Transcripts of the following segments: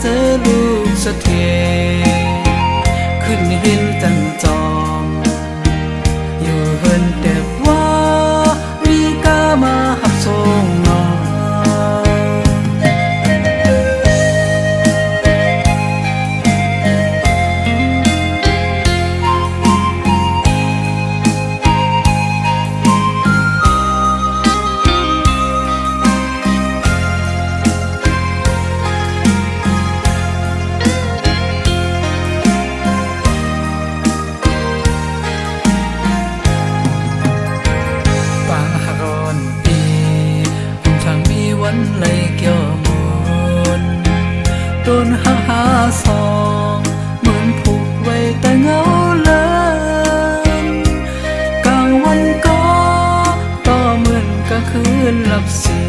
เจอลูกสะเทขึ้นเห็นจันจอมอยู่เฮินแต่ว่ามีกามาหับส่งน้องเลยเกี่ยวมนโดนหาสองเหมือนผูกไว้แต่เงาเลินกลางวันก็ต่อเหมือนกลางคืนหลับสิ่ง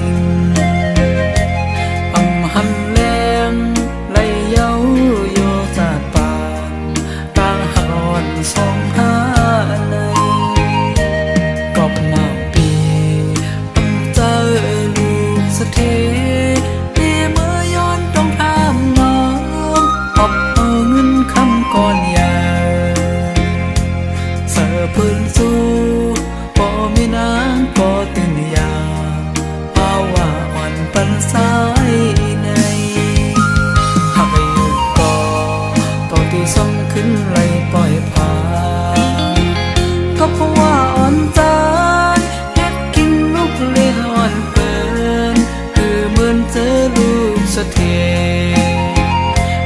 หันแรงไหลเย้าโยจาดปานกลางหอนสองหาเลยกอบมาปีเจอลูกสะเทที่เมื่อย้อนต้องทำน้องอบเอาเงินคำก่อนยาเสือพื้นสู้พอมีนางก็ตื่นยาภาวะอ่อนปันสายในหากอยู่ก็ที่ส่งขึ้นไหลปล่อยผ่านก็เพราะว่าอ่อนใจเฮ็ดกินลูกเลี้ยอ่อนเปินคือเหมือนเจอลูกสะเท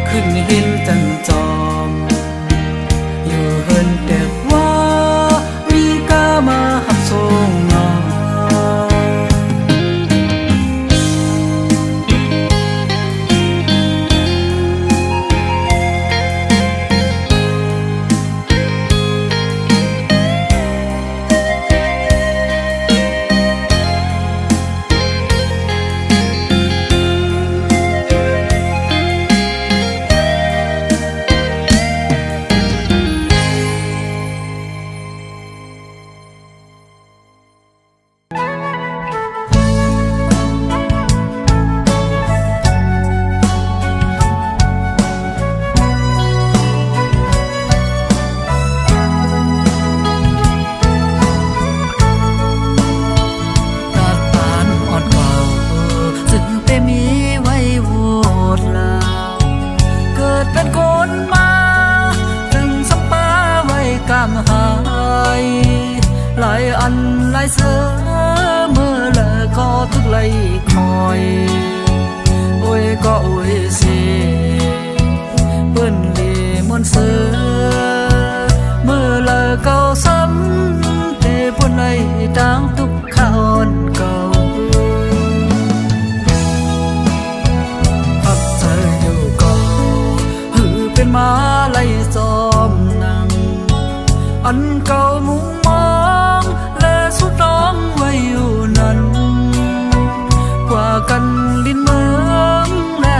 ขึ้นเห็นจันจอมอยู่เฮินแต่ว่ามีกามาหับส่งน้องหลายอันหลายเสือเมื่อเลิกก็ทุกไหลคอยโอ้ยก็โอ้ยสิเปิ้นลีมวนเสือเมื่อเลิกก็ซ้ำแต่เปิ้นไหลดังทุกข้าวเก่าพักใจอยู่ก็หือเป็นมาไล่จอมนังอันเก่ามุงมองและสุดร้องไว้อยู่นั้นกว่ากันลิ้นเมืองและ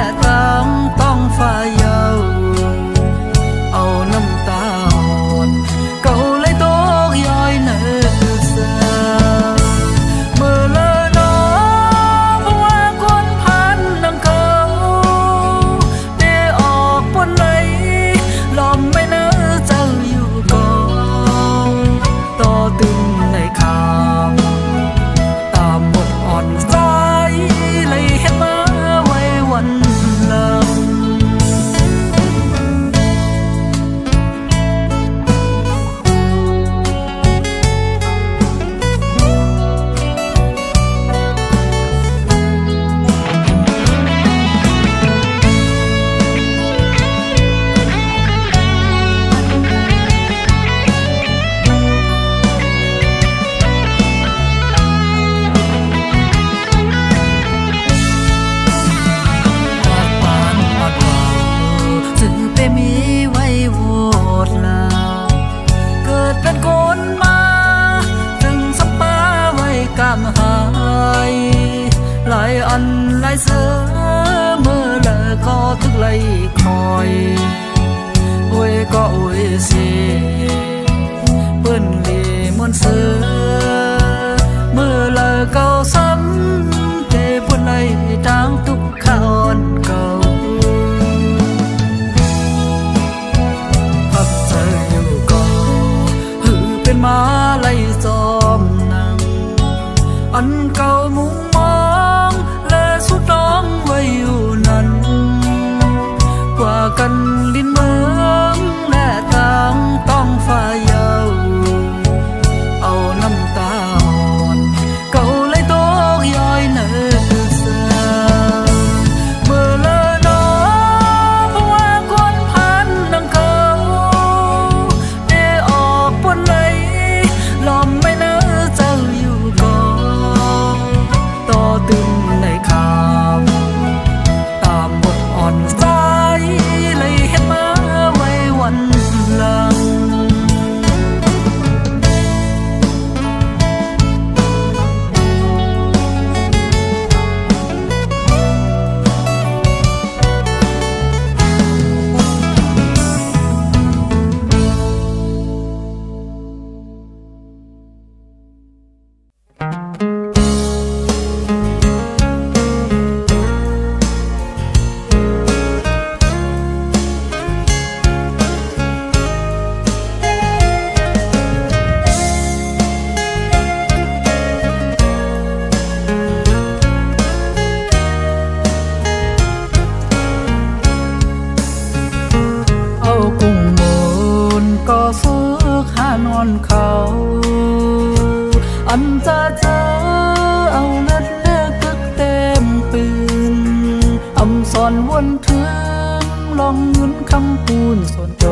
ลองเงินคำปูนส่วนโต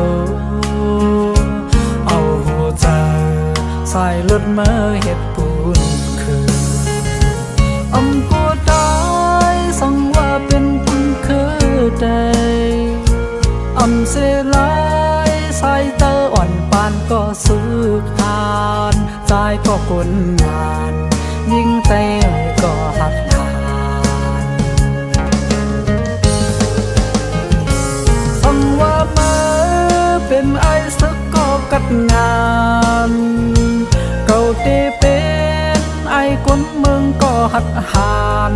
เอาหัวใจใส่รถมาเฮ็ดปูนคือกัวตายสั่งว่าเป็นปุนคือใดเสลายสายเตออ่อนปานก็สึกหานใจก็กลงานยิ่งเตยก็หักหานสั่งว่ามาเป็นไอ้สักก็กัดงานเก่าเตเป็นไอ้คนเมืองก็หัดหาน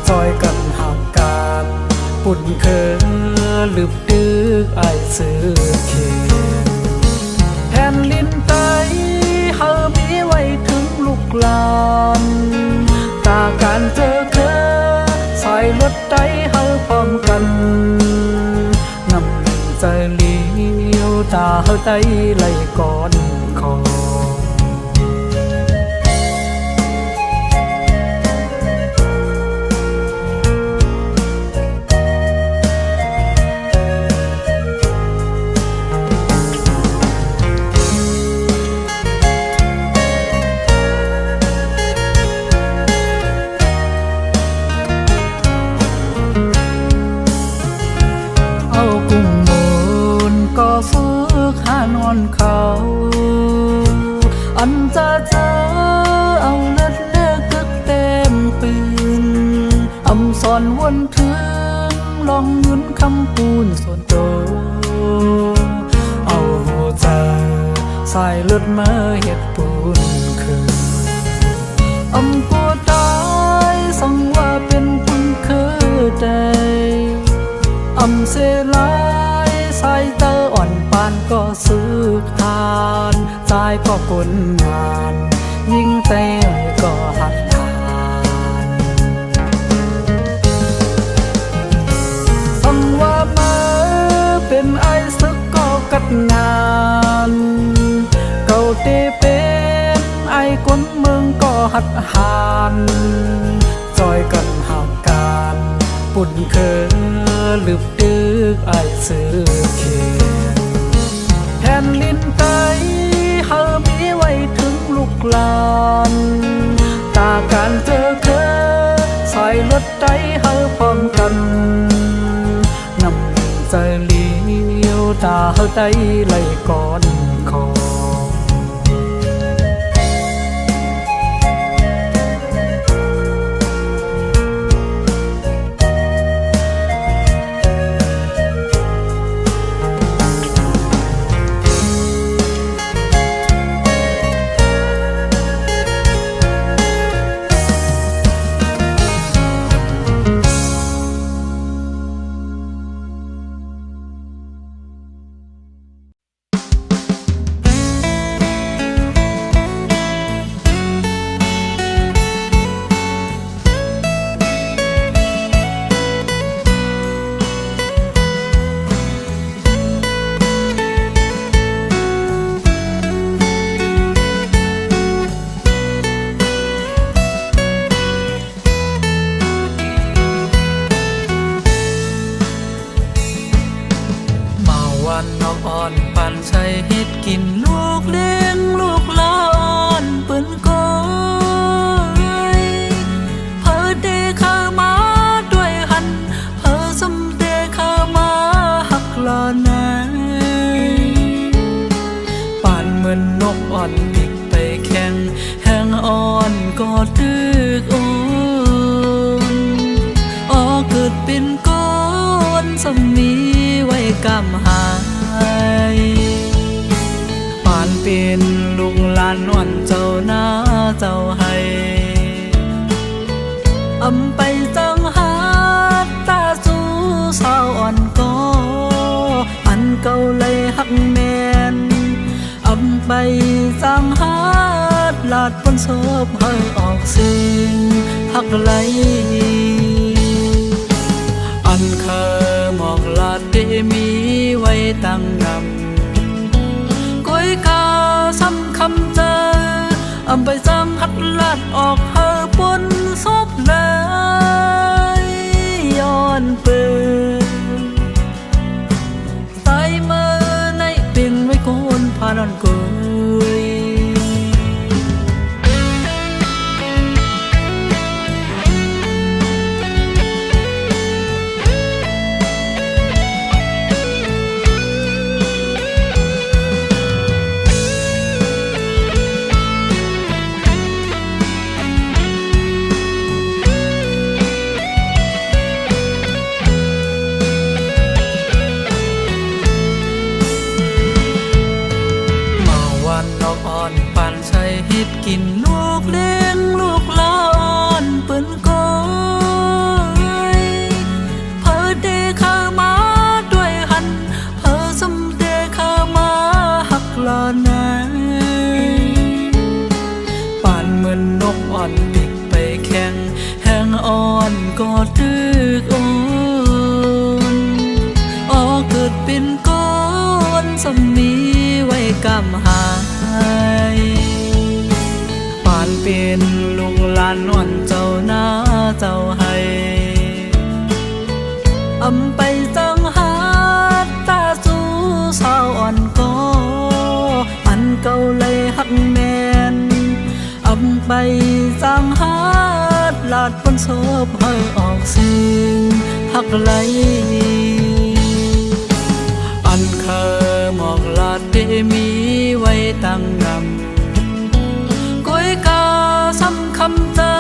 จอยกันหากการปุ่นเคยลืบดึกไอซื้อเขียนแผ่นลิ้นไตเฮามีไว้ถึงลูกหลานตาการเจอเคยสายรถไตเฮาพร้อมกันนำใจเลี้ยวตาเฮาไตไหลก่อนคอเขาอันจะเจอเอาเลือดเลือกึกเต็มปืนสอนวนถึงลองยืนคำปูนส่วนโตเอาหัวใจใส่เลือดมาเฮ็ดปูนคือกัวตายสั่งว่าเป็นปุนคือใดเสลายสายเตออ่อนปานก็สึกหานใจก็กลงานยิ่งเตยก็หักหานสั่งว่ามาเป็นไอ้สักก็กัดงานเก่าเตเป็นไอ้คนเมืองก็หัดหานจอยกันหากการปุ่นเคยลืบดึกไอซื้อเขียนแผ่นลิ้นไตเฮามีไว้ถึงลูกหลานตาการเจอเคยสายรถไตเฮาพร้อมกันนำใจเลี้ยวตาเฮาไตไหลก่อนคอน้องอ่อนปันใช้เฮ็ดกินลูกเลี้ยงลูกหลานปืนก้อยเพอเดข้ามาด้วยหันเพอสมเดข้ามาหักลานายป่านเหมือนนกอ่อนติดไปแข่งแห้งอ่อนก็ตึกโอนเกิดเป็นก้อนสมีไว้กำหาป่านเป็นลูกหลานอ่อนเจ้าหน้าเจ้าให้ไปจังหาตาสู้สาวอ่อนก็อันเก่าเลยหักแมนไปจังหาลาดบนศพให้ออกเสียงหักไหลอันเคยมองลาดได้มีไว้ตั้งนำก้อยกาซ้ำคำเจอไปจังหัดลาดออกเฮอบนศพเลยย้อนเปิด กินลูกเลี้ยงลูกหลานเปิ้นก้อยเพอเดข้ามาด้วยหันเพอสมเดข้ามาหักลาไหนป่านเหมือนนกอ่อนติดไปแข่งแห้งอ่อนก็ตึกอ่อนออกเกิดเป็นก้อนสมีไว้กำหายป่านเป็นลูกหลานอ่อนเจ้าหน้าเจ้าให้อำไปสังหาตาสู้สาวอ่อนก็อันเก่าเลยหักแม่นอำไปสังหาลาดบนศพให้ออกสิ่งหักไหลอันเคยหมอกลาดได้มีไว้ตั้งนำก้อยกาซ้ำคำเจอ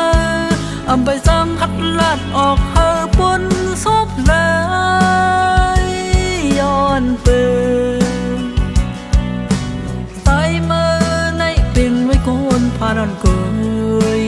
อำไปสังหัดลาดออกเฮอบนศพเลยย้อนเปิดใส่มือในเป็นไว้โกนพาดอนกุย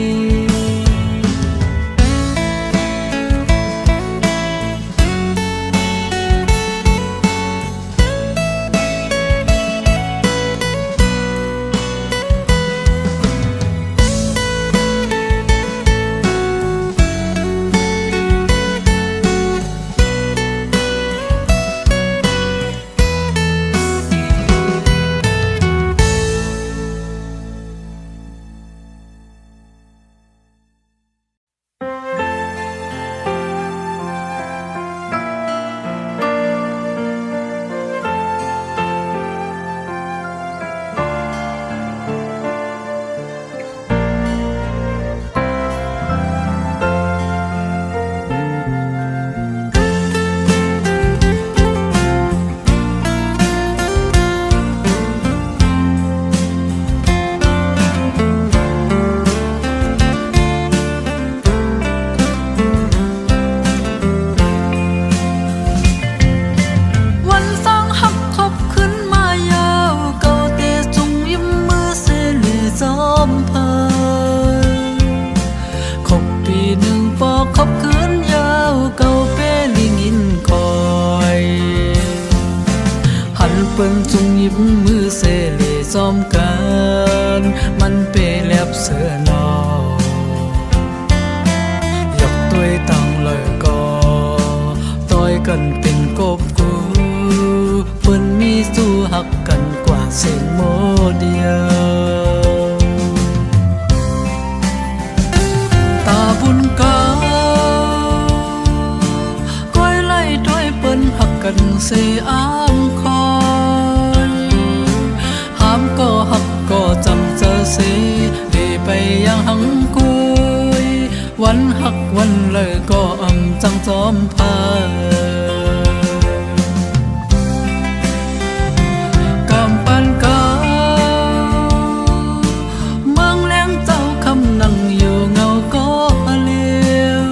เปิ้นจุงยิ้มมือเสเลซ้อมกันมันเปแลบเสือนอยกตัวตั้งเลยก็ต่อยกันเป็นกบกูเปิ้นมีสู้หักกันกว่าเส้นโมเดียวตาบุญกาก้อยไล่ด้วยเปิ้นหักกันเสียอ้ามคอก็หักก็จำเจอเสียดีไปยังหังกุยวันหักวันเลยก็อำจังจอมพากำปันกาเมืองแรงเจ้าคำนั่งอยู่เงาก็เลี้ยว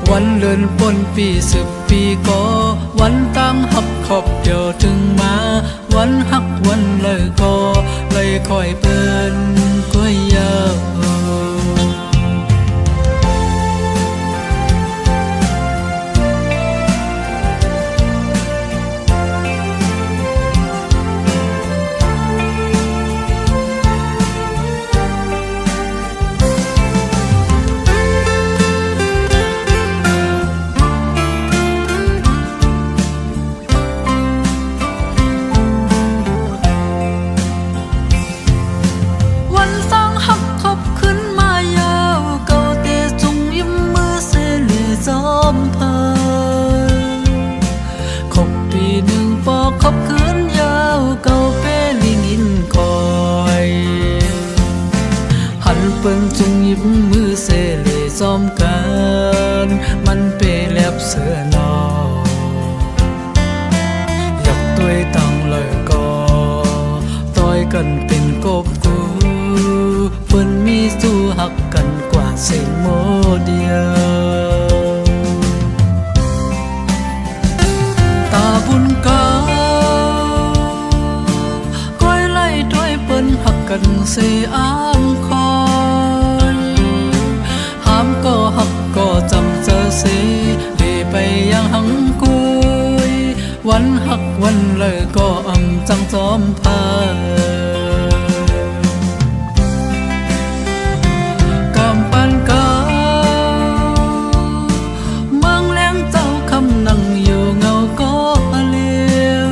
วันเลื่อนปนปี10 ปีก็วันตั้งหักขอบเดียวถึงมาวันหักวันเลยก็เลยคอยเปิ้นก็ยาวเปิ้นจุงยิ้มมือเสเลซ้อมกันมันเปแลบเสือนอยกตัวตั้งเลยก็ต่อยกันเป็นกบกูเปิ้นมีสู้หักกันกว่าเส้นโมเดียวตาบุญกาก้อยไล่ด้วยเปิ้นหักกันเส สีอ้างคอยห้ามก็หักก็จำเจอสีดีไปยังหังกุยวันหักวันเลยก็อำจังจอมพากำปันกาเมืองแรงเจ้าคำนั่งอยู่เงาก็เลียว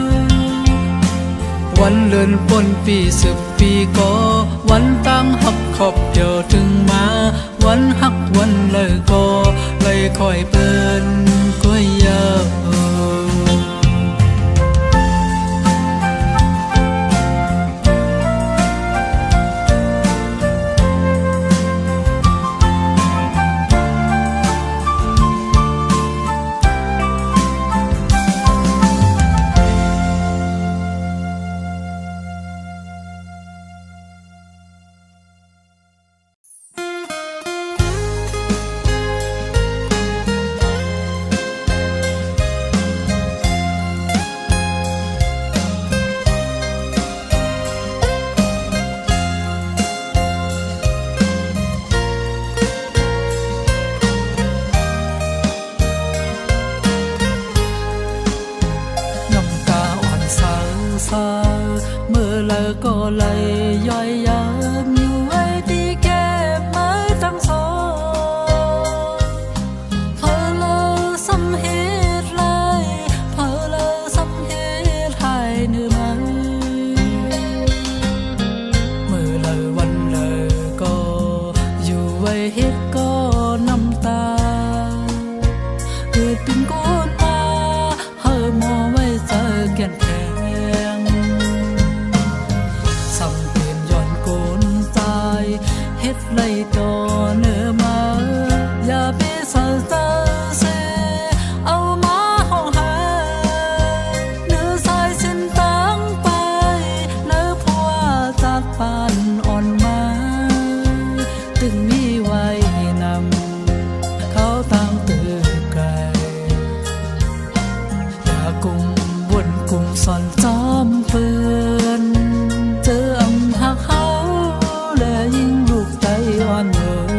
วันเลื่อนปนปี10 ปีก็วันตั้งหักขอบเดียวถึงมาวันหักวันเลยก็เลยคอยเปิ้นก็ยาวเมื่อเลยก็เลยย่อยยามอยู่ไว้ที่แก้มไม้ทั้งสองเพอเลยสำเหตุเลยเพอเลยสำเหตุให้เนื้อมันเมื่อเลยวันเลยก็อยู่ไว้เฮ็ดก็น้ำตาเกิดเป็นก้นมาเฮอมอไว้เจอแก่นแเฮ็ดไล่ต่อเนื้อมาอย่าไปสะเตอเสเอามาห้องหาเนื้อสายเส้นตั้งไปเนื้อผัวจากปานอ่อนมาตึงมีไว้นำเขาตั้งตื่นไกลอย่ากุมบุญกุมสอนจอมเปือนเจออำหักเขาและยิ่งอ่อนเลย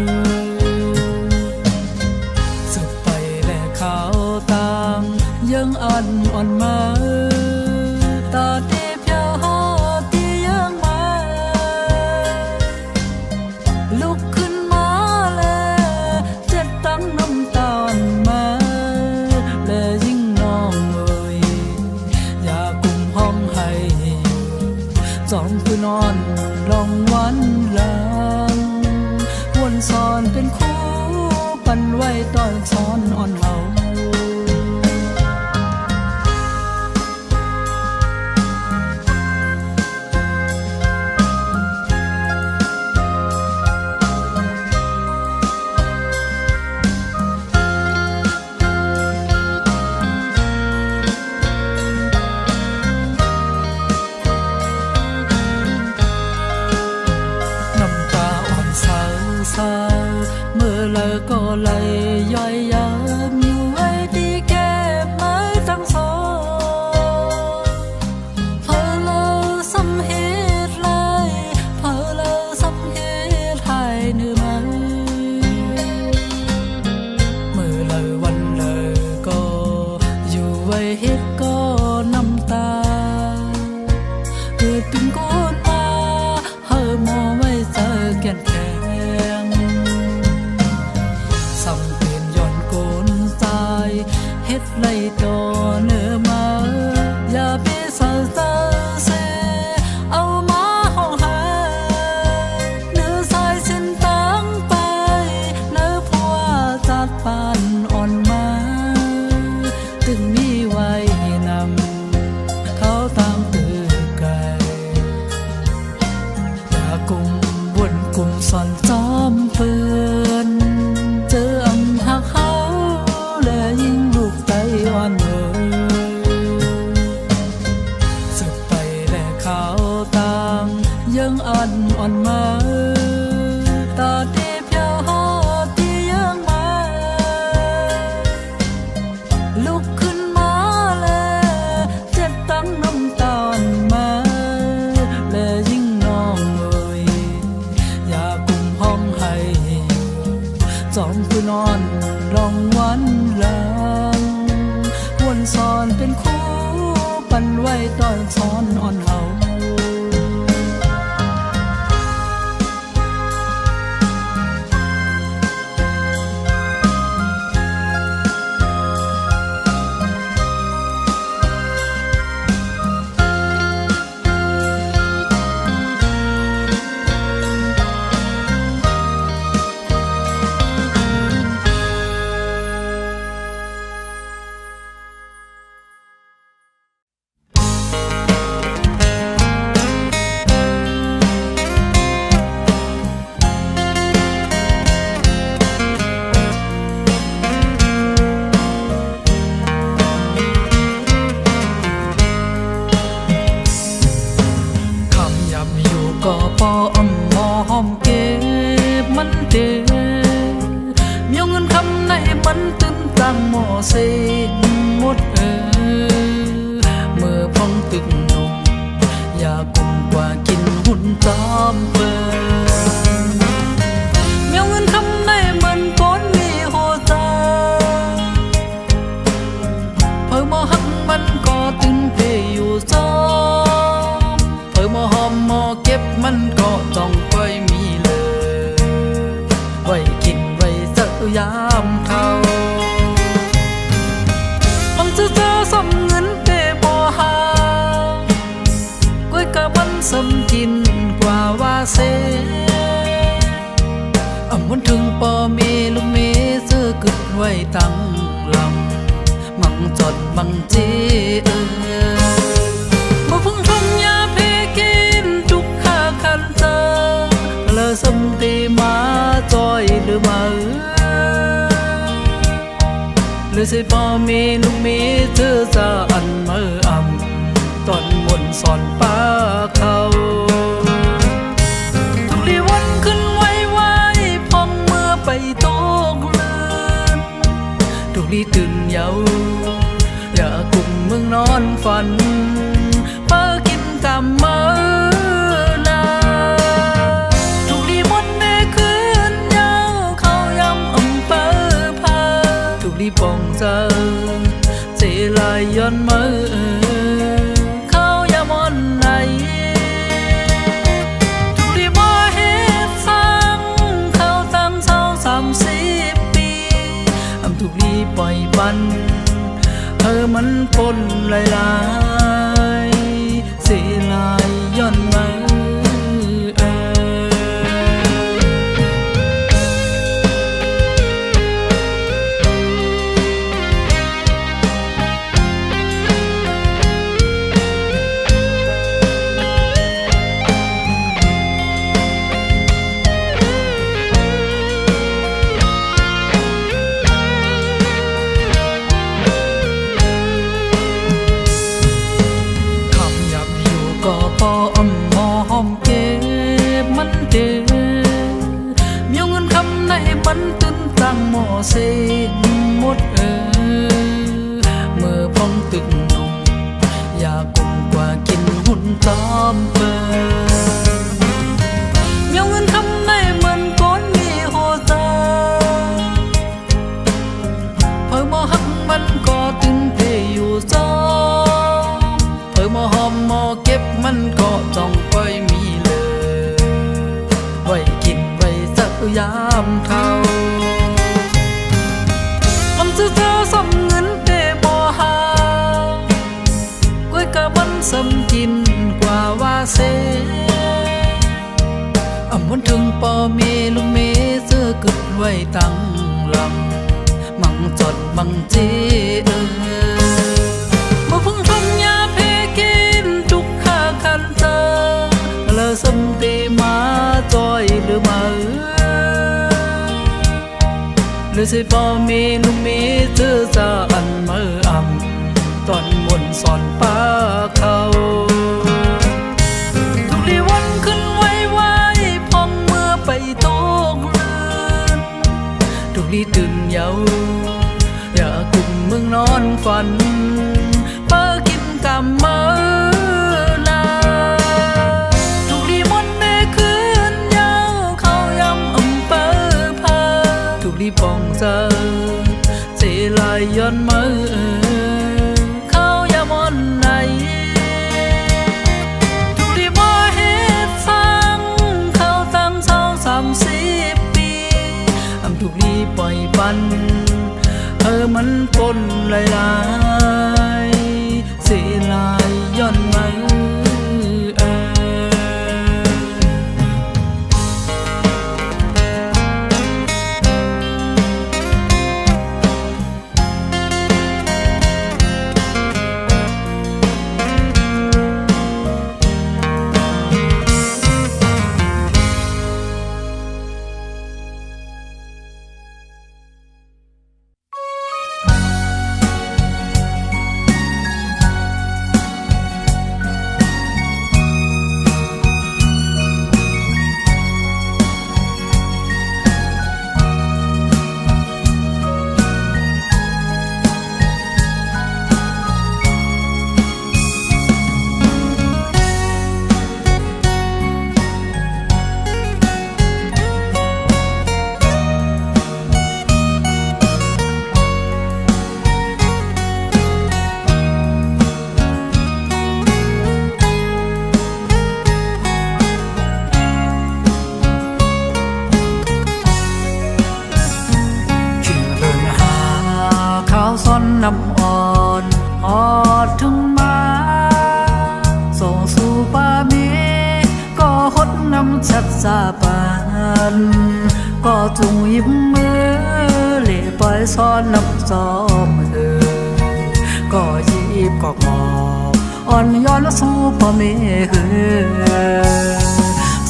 สุดไปและขาวต่างยังอ่อนมาตาเดียบยาวหอที่ยังมาลุกขึ้นมาแล้วเจ็ดตั้งน้ำตาลมาและยิ่งน้องเอ่ยอย่ากุมห้องให้จอมคือนอนลองวันลาวนสอนเป็นคู่ปันไว้ตอนสอนอ่อนเฮาเมื่อเลยก็เลยย่อยยามอยู่ไว้ที่แก้มไม้ทั้งสองเพอเลยสำเหตุเลยเพอเลยสำเหตุให้เนื้อมันเมื่อเลยวันเลยก็อยู่ไว้เฮ็ดก็น้ำตาเกิดเป็นก้นมาเฮอมอไว้เจอแก่นแข็งสำเป็นย้อนโกนตายเฮ็ดไล่ต่อเนื้อมาอย่าไปสะเตอเสเอามาห้องหาเนื้อสายเส้นตั้งไปเนื้อผัวจากปานอ่อนมาตึงมีไว้ อนเป็นครูปันไว้ตอนสอนอ่อนเฮาก็ปออมมอหอมเก็บมันเดมีเงินคำในมันตึงตังหมอเส้นหมดเมื่อพองตึกนมอยากกุมกว่ากินหุ่นตอมเปิดมีเงินคำในมันก้นมีหัวใจเพิ่มอหักมันก็ตึงเพยอยู่ซ้อเพิ่มอหอมมอเก็บมันก็ต้องค่อยมีเลยไว้กินไว้สักยามเขาบางจะสมเงินเปบ่หาก้อยกะมันสมกินกว่าว่าเสมันถึงปอเมลูกเมเสื้อกึดไว้ตั้งลำมังจดมังเจบ่พึ่งทงยาเพกินทุกข้าคันเจอและสมตีมาจอยหรือมาหรือสิปอเมลูกเมเธอจะอันเมื่ออ่ำตอนมนสอนป้าเขาทุกลีวันขึ้นไว้พองเมื่อไปตกเลือนทุกลีตื่นเยาอย่ากลุ่มมึงนอนฝันเปิกินกำมือนาทุกลีมดในคืนเยาเขายำอำเภอพาทุกลีปองเจอเจลายย้อนมือเขายำอ่อนไหนทุกลีบ่เฮ็ดฟังเขาตั้งเท่า30 ปีทุกลีปล่อยปันมันปนลายเสียลายย้อนมาก็ปออมมอหอมเก็บมันเดมีเงินคำในมันตึงตังหมอเส้นหมดเมื่อพองตึกนมอยากกุมกว่ากินหุ่นตอมเปิดมีเงินคำในมันก้นมีหัวใจเพิ่มอหักมันก็ตึงเพยอยู่ซ้อเพิ่มอหอมมอเก็บมันก็ต้องค่อยมีเลยไว้กินไว้สักยามเขาบางจะสมเงินเปบ่หาก้อยกะมันสมกินกว่าว่าเสมันถึงปอเมลูกเมเสื้อกึดไว้ตั้งลำมังจดมังเจบ่พึ่งทงยาเพกินทุกข้าคันเจอและสมตีมาจอยหรือมาหรือสิปอเมลูกเมเธอจะอันเมื่ออ่ำตอนมนสอนป้าเขาทุกลีวันขึ้นไว้พองเมื่อไปตกเลือนทุกลีตื่นเยาอย่ากลุ่มมึงนอนฝันเปิกินกำมือนาทุกลีมดในคืนเยาเขายำอำเภอพาทุกลีปองเจอเจลายย้อนมือ ซ้อนน้ำซ้อมก็ยีบกอกหมออ่อนย้อนสู้พ่อแม่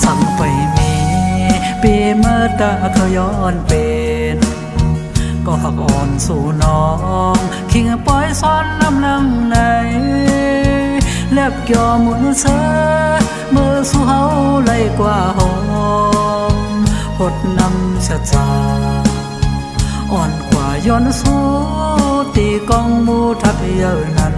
สั่งไปมีปีเมื่อตาเขาย้อนเป็นก็หักอ่อนสู่น้องคิงปล่อยซ้อนน้ำนังในแลบเกี่ยวมุนเสอเมื่อสู่เฮาไล่กว่าหอมหดน้ำชะจาอ่อนกว่าย้อนสู้ตีกองมูทับเยอะนั้น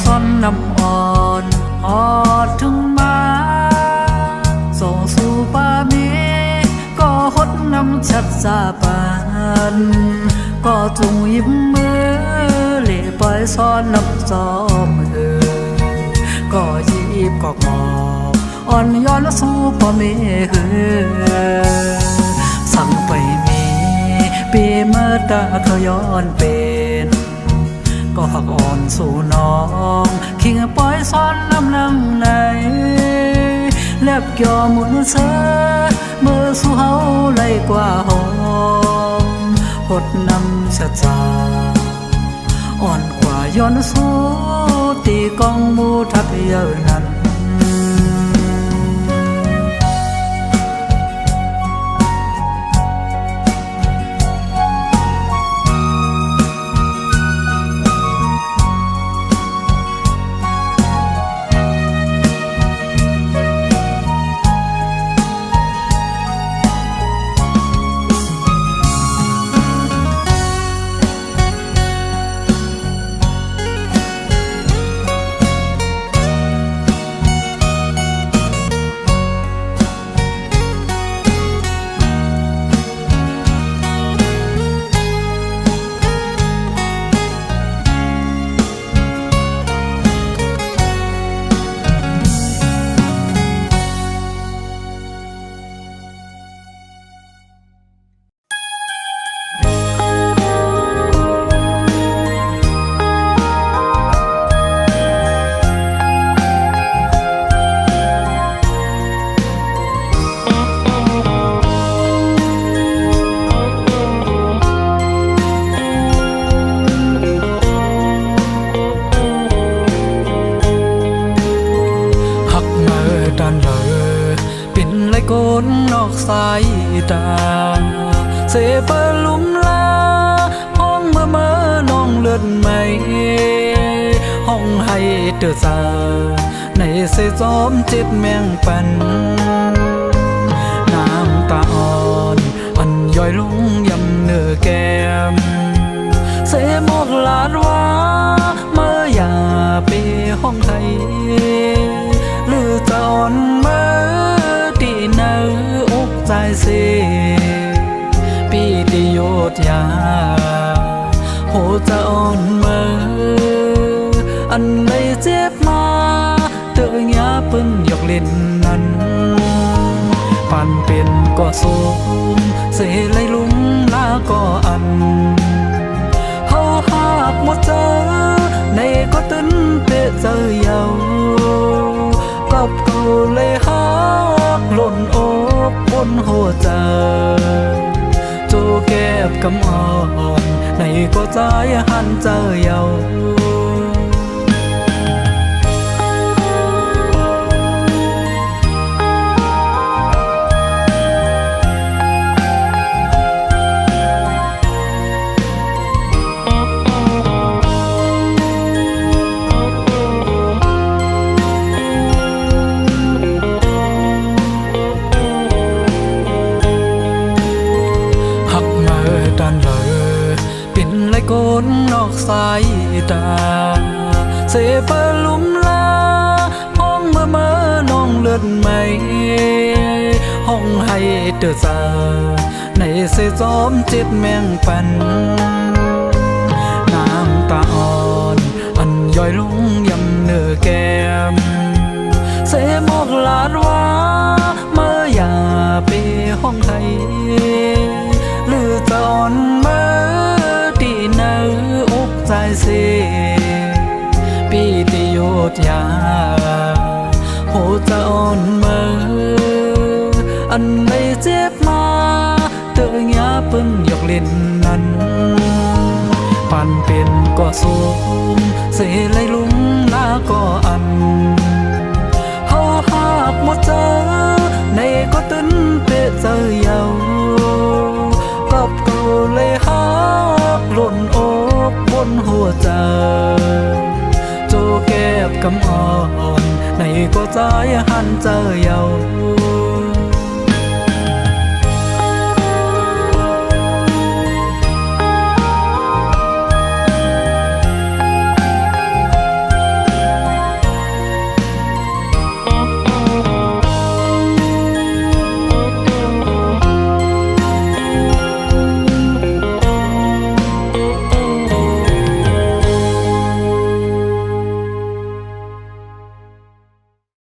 ซ้อนน้ำอ่อนหอดถึงมาส่งสู่ป่ามีก็หดน้ำชัดสาปานก็จุงยิ้มมือเล่ปล่อยซ้อนน้ำซ้อมก็ยีบกอกหมอบอ่อนย้อนสู่พ่อแม่สั่งไปมีปีเมื่อตาเขาย้อนเป็นก็หักอ่อนสู่น้องคิงปล่อยซ้อนน้ำนังในแลบเกี่ยวมุนเสอเมื่อสู่เฮาไล่กว่าหอมหดน้ำชะจาอ่อนกว่าย้อนสู้ตีกองมูทับเยอะนั้น นนอกสายตาเสเปลุ่มลาห้องเมื่อน้องเลือดไหมห้องให้เดือดสาในเสจอมเจ็ดแมงปันน้ำตาอ่อนอันย่อยลงยำเนื้อแก้มเสมกลาดว่าเมื่ออย่าไปห้องไทยหรือจะอ่อนเมื่อที่เนื้ออกใจเสปีติโยธยาโหจะอ่อนเมื่ออันใดเจ็บมาเตือนยาเปิ้นหยอกเล่นนั้นปันเป็นก็สูงเสไลลุ่มลาก็อันเฮาหากหมดเจอในก็ตึนเปะเจอเยากับกูเลยหักหล่นอกบนหัวใจโจแก็บกำอ่อนในก็ใจหันเจอเยาห นอกสายตาเสเปลุมลาห้องเมื่อน้องเลือดไหมห้องให้เดือดสาในเสจอมจิตแมงปันน้ำตาอ่อนอันย่อยลงยำเนื้อแก้มเสมอกลาดว่าเมื่ออย่าไปห้องให้หรือจอนเมื่อที่เนื้ออกใจเสปีติโยดยาโหจะอ่อนเมื่ออันไม่เจ็บมาเตือนยาเพิ่งยกเล่นนั้นปันเป็นก็สูงเสไลลุงลาก็อันเฮาหากหมดเจอในก็ตึนเปะเจอเยากับเก่าเลยหักหล่นอกบนหัวใจโจเก็บกำอ่อนในก็ใจหันเจอเยา